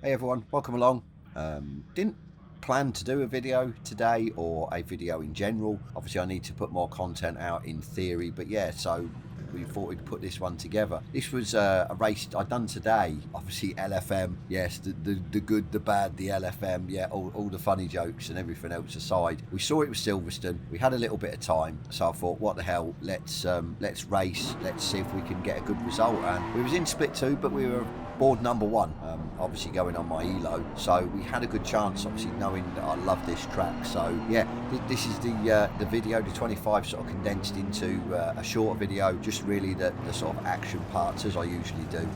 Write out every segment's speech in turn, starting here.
Hey everyone, welcome along. Didn't plan to do a video today or a video in general. Obviously I need to put more content out in theory, but yeah, so we thought we'd put this one together. This was a race I'd done today. Obviously LFM, yes, the good, the bad, the LFM, yeah, all the funny jokes and everything else aside. We saw it was Silverstone. We had a little bit of time, so I thought, what the hell, let's race, let's see if we can get a good result. And we was in split 2, but we were board number 1, obviously going on my elo, so we had a good chance, obviously knowing that I love this track. So yeah, this is the video, the 25 sort of condensed into a shorter video, just really the sort of action parts as I usually do.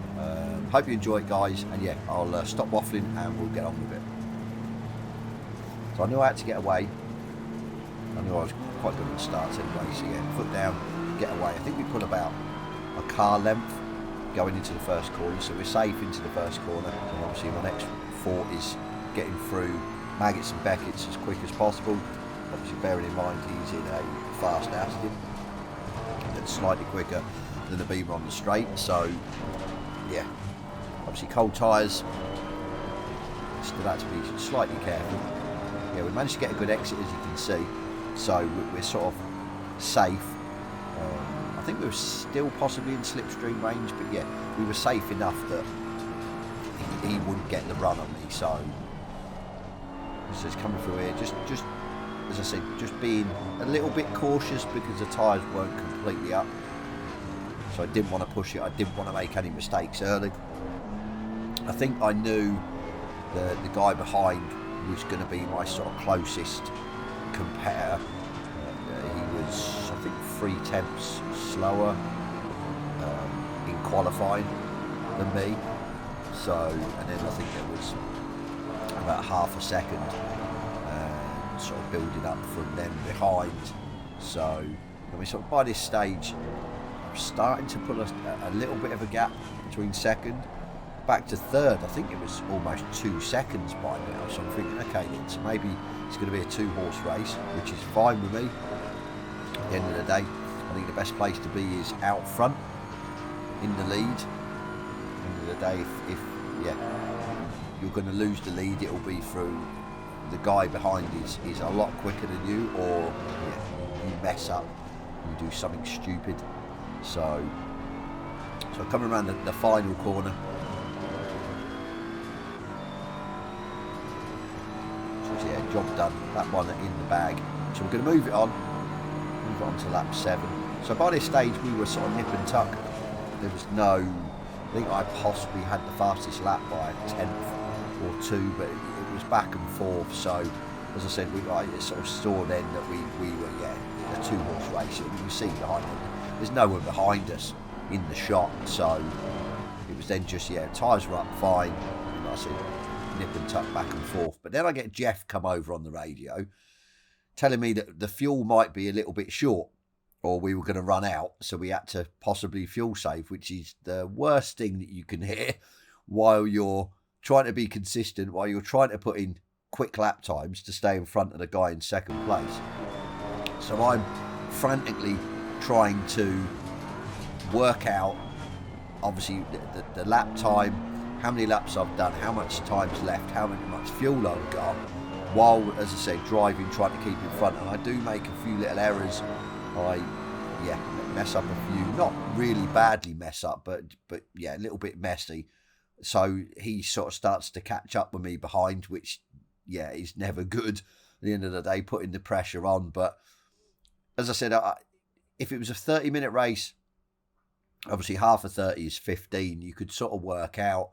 Hope you enjoy it, guys, and yeah, I'll stop waffling and we'll get on with it. So I knew I had to get away. I knew I was quite good at starts anyway, so yeah, foot down, get away. I think we put about a car length going into the first corner, so we're safe into the first corner. And obviously my next thought is getting through Maggots and Beckett's as quick as possible. Obviously bearing in mind he's in a fast Aston that's slightly quicker than the Beamer on the straight. So yeah, obviously cold tyres, still had to be slightly careful. Yeah, we managed to get a good exit, as you can see, so we're sort of safe. I think we were still possibly in slipstream range, but yeah, we were safe enough that he wouldn't get the run on me. So it's coming through here, just as I said, just being a little bit cautious because the tyres weren't completely up, so I didn't want to push it. I didn't want to make any mistakes early. I think I knew the guy behind was going to be my sort of closest competitor. He was, I think, 3/10 slower in qualifying than me. So, and then I think it was about half a second, sort of building up from them behind. So, I mean, sort of by this stage, I'm starting to put a little bit of a gap between second back to third. I think it was almost 2 seconds by now. So I'm thinking, okay, then, so maybe it's going to be a 2-horse race, which is fine with me. At the end of the day, I think the best place to be is out front in the lead. At the end of the day, if yeah, you're going to lose the lead, it'll be through the guy behind is a lot quicker than you, or yeah, you mess up, you do something stupid. So coming around the final corner, so yeah, job done. That one in the bag. So we're going to move it on to lap 7. So by this stage we were sort of nip and tuck. There was no, I think I possibly had the fastest lap by a 10th or 2, but it was back and forth. So as I said, I sort of saw then that we were, yeah, in a 2-horse race. We were seen behind them. There's no one behind us in the shot, so it was then just, yeah, tyres were up fine, and like I said, nip and tuck back and forth. But then I get Jeff come over on the radio telling me that the fuel might be a little bit short, or we were going to run out, so we had to possibly fuel save, which is the worst thing that you can hear while you're trying to be consistent, while you're trying to put in quick lap times to stay in front of the guy in second place. So I'm frantically trying to work out, obviously, the lap time, how many laps I've done, how much time's left, how much fuel I've got, while, as I said, driving, trying to keep in front. And I do make a few little errors. I, yeah, mess up a few, not really badly mess up, but yeah, a little bit messy. So he sort of starts to catch up with me behind, which, yeah, is never good at the end of the day, putting the pressure on. But as I said, if it was a 30-minute race, obviously half of 30 is 15. You could sort of work out,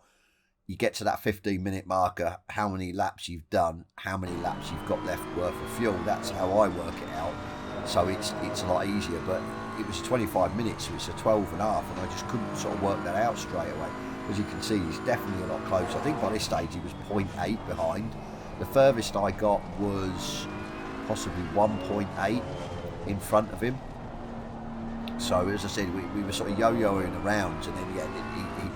you get to that 15-minute marker, how many laps you've done, how many laps you've got left worth of fuel. That's how I work it out. So it's a lot easier. But it was 25 minutes, so it's a 12 and a half, and I just couldn't sort of work that out straight away. As you can see, he's definitely a lot closer. I think by this stage he was 0.8 behind. The furthest I got was possibly 1.8 in front of him. So as I said, we were sort of yo-yoing around, and then yeah,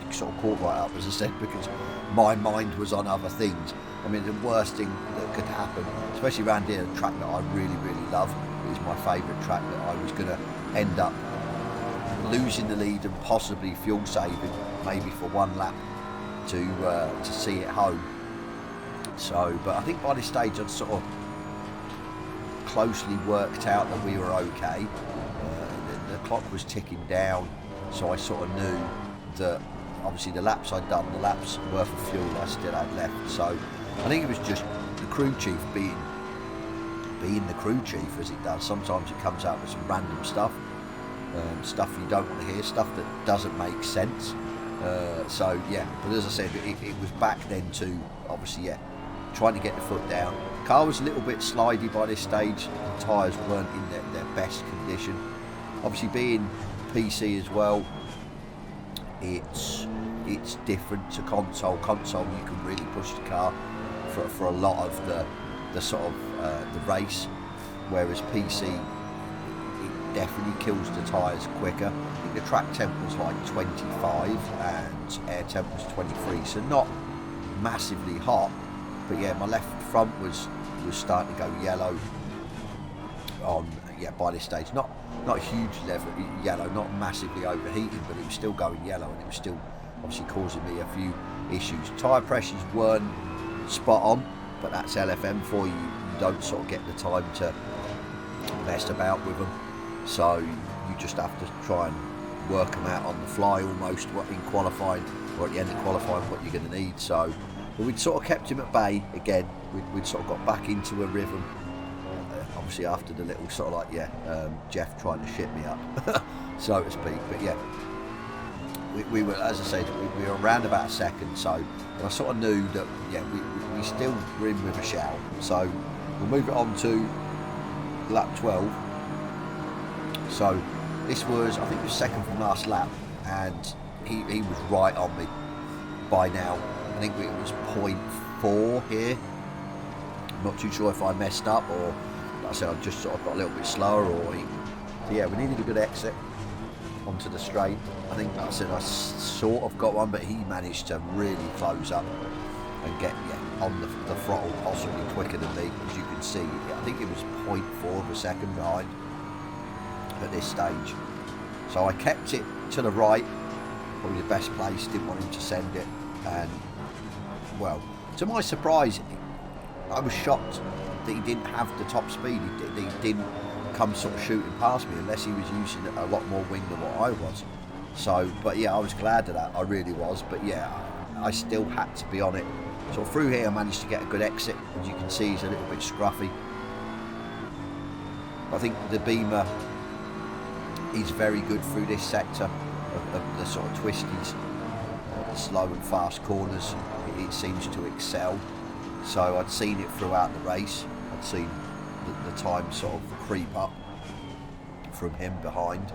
he sort of caught right up, as I said, because my mind was on other things. I mean, the worst thing that could happen, especially around here, a track that I really, really love, is my favourite track, that I was going to end up losing the lead and possibly fuel saving, maybe for one lap, to see it home. So, but I think by this stage I'd sort of closely worked out that we were okay. The clock was ticking down, so I sort of knew that obviously the laps I'd done, the laps worth of fuel I still had left. So I think it was just the crew chief being the crew chief, as it does. Sometimes it comes out with some random stuff, stuff you don't want to hear, stuff that doesn't make sense. So yeah, but as I said, it was back then to obviously, yeah, trying to get the foot down. Car was a little bit slidey by this stage. The tyres weren't in their best condition. Obviously being PC as well, it's different to console. Console, you can really push the car for a lot of the sort of the race, whereas PC, it definitely kills the tyres quicker. I think the track temp was like 25 and air temp was 23, so not massively hot, but yeah, my left front was starting to go yellow on, yeah, by this stage. Not a huge level yellow, not massively overheating, but it was still going yellow, and it was still obviously causing me a few issues. Tyre pressures weren't spot on, but that's LFM for you. You don't sort of get the time to mess about with them, so you just have to try and work them out on the fly almost, what in qualifying or at the end of qualifying what you're going to need. So but we'd sort of kept him at bay again. We'd sort of got back into a rhythm, obviously after the little sort of like, yeah, Jeff trying to shit me up so to speak. But yeah, we were, as I said, we were around about a second, so I sort of knew that, yeah, we still were in with a shout. So we'll move it on to lap 12. So this was, I think it was second from last lap, and he was right on me by now. I think it was 0.4 here. I'm not too sure if I messed up, or like I said, I just sort of got a little bit slower, or so yeah, we needed a good exit onto the straight. I think, like I said, I sort of got one, but he managed to really close up and get, yeah, on the throttle possibly quicker than me. As you can see, I think it was 0.4 of a second behind at this stage. So I kept it to the right, probably the best place, didn't want him to send it, and well, to my surprise, I was shocked that he didn't have the top speed. He didn't come sort of shooting past me, unless he was using a lot more wing than what I was. So, but yeah, I was glad of that, I really was. But yeah, I still had to be on it. So through here I managed to get a good exit. As you can see, he's a little bit scruffy. I think the Beamer is very good through this sector of the sort of twisties, the slow and fast corners. It seems to excel. So I'd seen it throughout the race. I'd seen the time sort of creep up from him behind.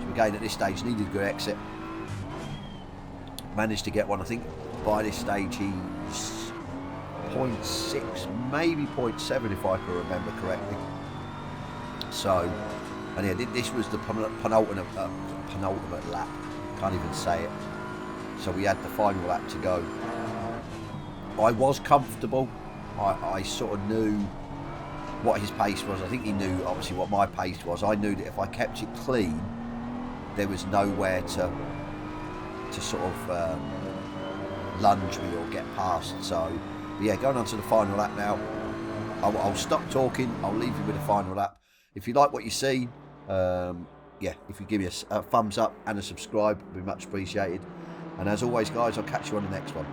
So again, at this stage, needed a good exit. Managed to get one. I think by this stage he's 0.6, maybe 0.7 if I can remember correctly. So, and yeah, this was the penultimate lap. Can't even say it. So we had the final lap to go. I was comfortable. I sort of knew what his pace was. I think he knew obviously what my pace was. I knew that if I kept it clean, there was nowhere to sort of lunge me or get past. So yeah, going on to the final lap now. I'll stop talking. I'll leave you with the final lap. If you like what you see, yeah, if you give me a thumbs up and a subscribe, it would be much appreciated. And as always, guys, I'll catch you on the next one.